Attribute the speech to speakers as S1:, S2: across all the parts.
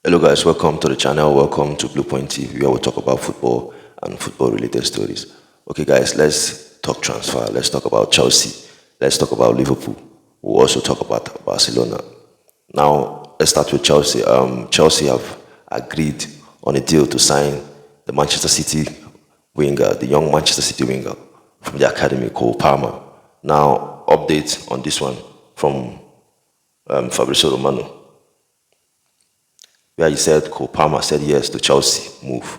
S1: Hello guys, welcome to the channel, welcome to Blue Point TV where we talk about football and football related stories. Okay guys, let's talk transfer, let's talk about Chelsea, let's talk about Liverpool, we'll also talk about Barcelona. Now, let's start with Chelsea. Chelsea have agreed on a deal to sign the Manchester City winger, the young Manchester City winger from the academy called Palmer. Now, update on this one from Fabrizio Romano, where he said Cole Palmer said yes to Chelsea move.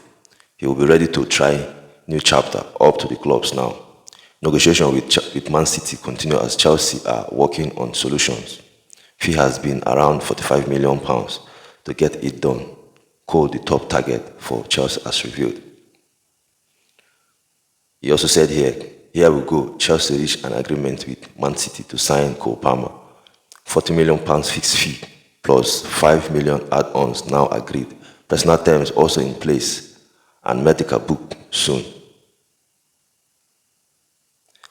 S1: He will be ready to try new chapter up to the clubs now. Negotiation with Man City continue as Chelsea are working on solutions. Fee has been around £45 million to get it done. Cole the top target for Chelsea as revealed. He also said here we go, Chelsea reached an agreement with Man City to sign Cole Palmer. £40 million fixed fee plus £5 million add-ons now agreed. Personal terms also in place and medical booked soon.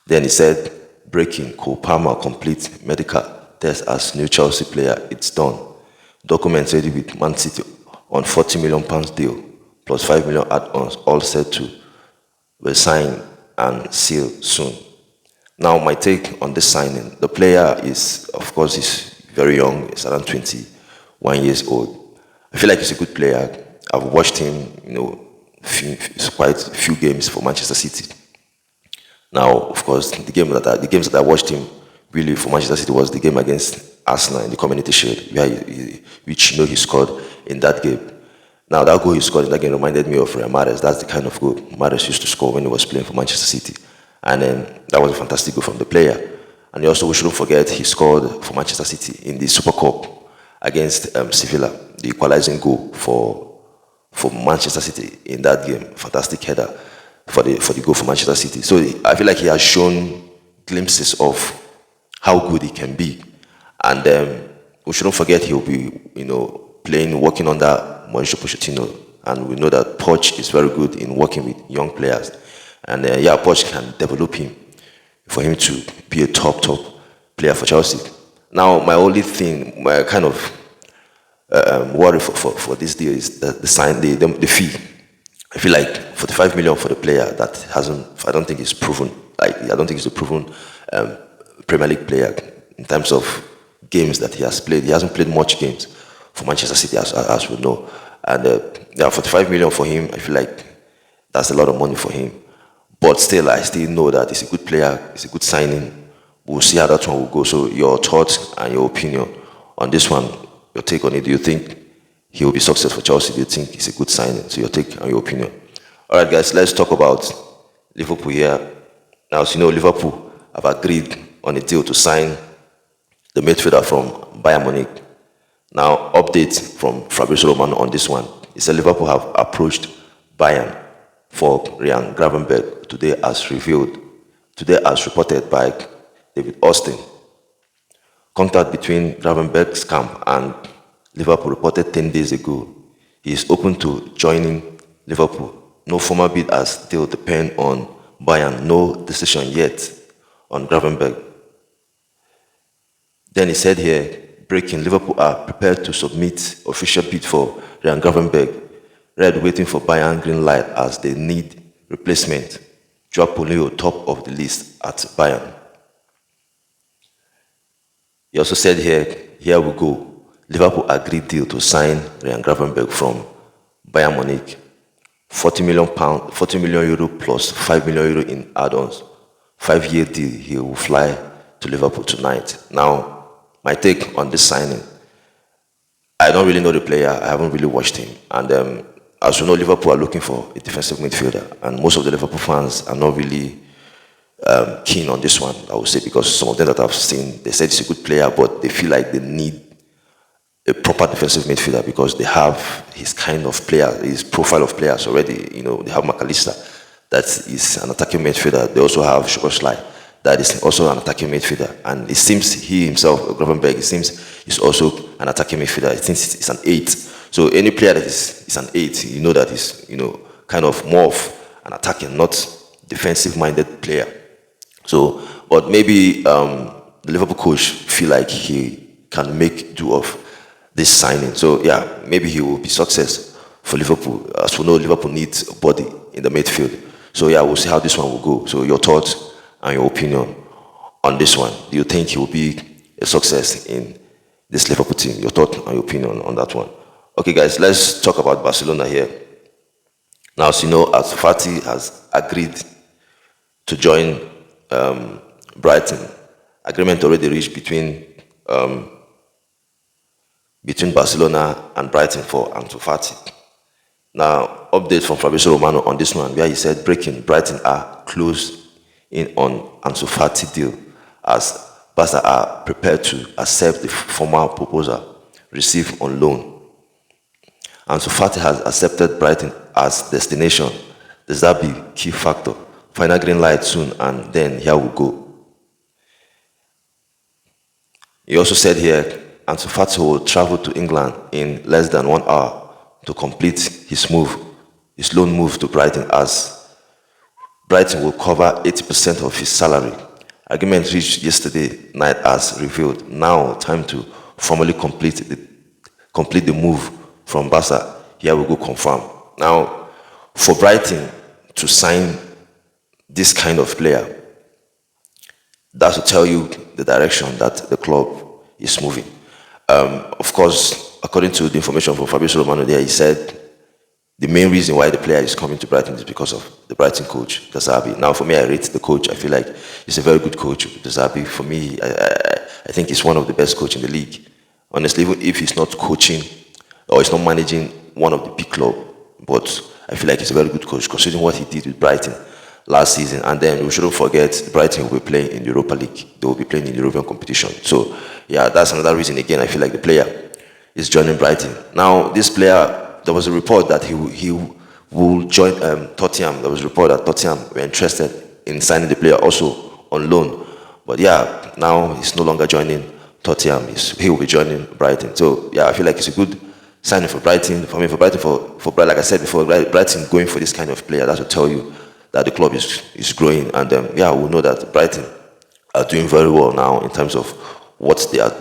S1: Then he said, breaking, Cole Palmer complete medical test as new Chelsea player, it's done. Documents ready with Man City on £40 million deal plus £5 million add-ons all set to be signed and sealed soon. Now my take on this signing, the player is, of course, he's very young, he's around 21 years old. I feel like he's a good player. I've watched him, quite a few games for Manchester City. Now, of course, the games that I watched him really for Manchester City was the game against Arsenal in the Community Shield, where which he scored in that game. Now, that goal he scored in that game reminded me of Mahrez. That's the kind of goal Mahrez used to score when he was playing for Manchester City. And that was a fantastic goal from the player. And also, we shouldn't forget, he scored for Manchester City in the Super Cup against Sevilla, the equalizing goal for Manchester City in that game. Fantastic header for the goal for Manchester City. So I feel like he has shown glimpses of how good he can be. And we shouldn't forget he'll be, working under Mauricio Pochettino. And we know that Poch is very good in working with young players. And Poch can develop him for him to be a top player for Chelsea. Now, my only thing, my kind of worry for this deal is the fee. I feel like 45 million for the player I don't think he's proven. I don't think he's a proven Premier League player in terms of games that he has played. He hasn't played much games for Manchester City, as we know. And 45 million for him, I feel like that's a lot of money for him. But still, I still know that he's a good player, it's a good signing. We'll see how that one will go. So your thoughts and your opinion on this one, your take on it. Do you think he will be successful for Chelsea? Do you think it's a good signing? So your take and your opinion. All right, guys, let's talk about Liverpool here. Now, as you know, Liverpool have agreed on a deal to sign the midfielder from Bayern Munich. Now, update from Fabrizio Romano on this one. He said Liverpool have approached Bayern for Gravenberch today as reported by David Austin. Contact between Gravenberch's camp and Liverpool reported 10 days ago. He is open to joining Liverpool. No formal bid has still depend on Bayern. No decision yet on Gravenberch. Then he said here, breaking, Liverpool are prepared to submit official bid for Ryan Gravenberch. Red waiting for Bayern green light as they need replacement. Joao Paulinho top of the list at Bayern. He also said here we go. Liverpool agreed deal to sign Ryan Gravenberch from Bayern Munich. £40 million plus €5 million in add-ons. 5-year deal. He will fly to Liverpool tonight. Now, my take on this signing. I don't really know the player. I haven't really watched him. And as you know, Liverpool are looking for a defensive midfielder. And most of the Liverpool fans are not really keen on this one, I would say, because some of them that I've seen, they said he's a good player, but they feel like they need a proper defensive midfielder because they have his kind of player, his profile of players already. They have McAllister, that is an attacking midfielder. They also have Szoboszlai, that is also an attacking midfielder. And it seems he himself, Gravenberch, it seems he's also an attacking midfielder. It seems it's an 8. So any player that is an 8, you know that is, kind of more of an attacking, not defensive-minded player. So, but maybe the Liverpool coach feel like he can make do of this signing. So yeah, maybe he will be success for Liverpool. As we know, Liverpool needs a body in the midfield. So yeah, we'll see how this one will go. So your thoughts and your opinion on this one. Do you think he will be a success in this Liverpool team? Your thought and your opinion on that one. Okay, guys, let's talk about Barcelona here. Now, as you know, as Fati has agreed to join Brighton, agreement already reached between Barcelona and Brighton for Ansu Fati. Now, update from Fabrizio Romano on this one, where he said, breaking, Brighton are close in on Ansu Fati deal, as Barca are prepared to accept the formal proposal received on loan. Ansu Fati has accepted Brighton as destination. Does that be key factor? Final green light soon, and then here we go. He also said here, Ansu Fati will travel to England in less than 1 hour to complete his loan move to Brighton, as Brighton will cover 80% of his salary. Agreement reached yesterday night as revealed. Now time to formally complete the move from Barca. Here we go confirm. Now, for Brighton to sign this kind of player, that's to tell you the direction that the club is moving. Of course, according to the information from Fabrizio Romano there, he said the main reason why the player is coming to Brighton is because of the Brighton coach, De Zerbi. Now, for me, I rate the coach. I feel like he's a very good coach, De Zerbi. For me, I think he's one of the best coaches in the league. Honestly, even if he's not coaching or he's not managing one of the big clubs, but I feel like he's a very good coach considering what he did with Brighton last season. And then we shouldn't forget, Brighton will be playing in the Europa League. They will be playing in the European competition. So, yeah, that's another reason, again, I feel like the player is joining Brighton. Now, this player, there was a report that he will join Tottenham. There was a report that Tottenham were interested in signing the player also on loan. But yeah, now he's no longer joining Tottenham. He will be joining Brighton. So, yeah, I feel like it's a good signing for Brighton. For me, for Brighton, like I said before, Brighton going for this kind of player, that will tell you that the club is growing. And yeah, we know that Brighton are doing very well now in terms of what they are,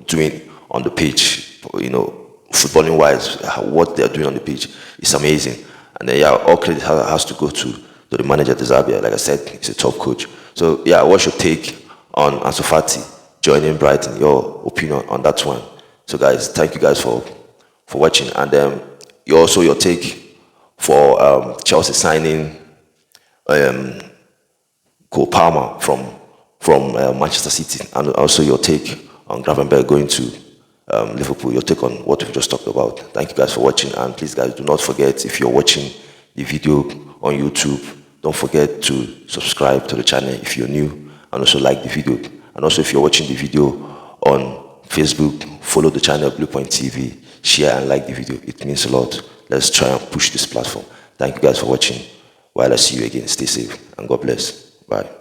S1: doing on the pitch. Footballing wise, what they are doing on the pitch is amazing. And then yeah, all credit has to go to the manager, De Zerbi. Like I said, he's a top coach. So yeah, what's your take on Ansu Fati joining Brighton? Your opinion on that one? So guys, thank you guys for watching. And your take for Chelsea signing Cole Palmer from Manchester City, and also your take on Gravenberch going to Liverpool, your take on what we've just talked about. Thank you guys for watching, and please guys, do not forget, if you're watching the video on YouTube, don't forget to subscribe to the channel if you're new, and also like the video. And also, if you're watching the video on Facebook, follow the channel Blue Point TV, share and like the video. It means a lot. Let's try and push this platform. Thank you guys for watching. While I see you again, stay safe and God bless. Bye.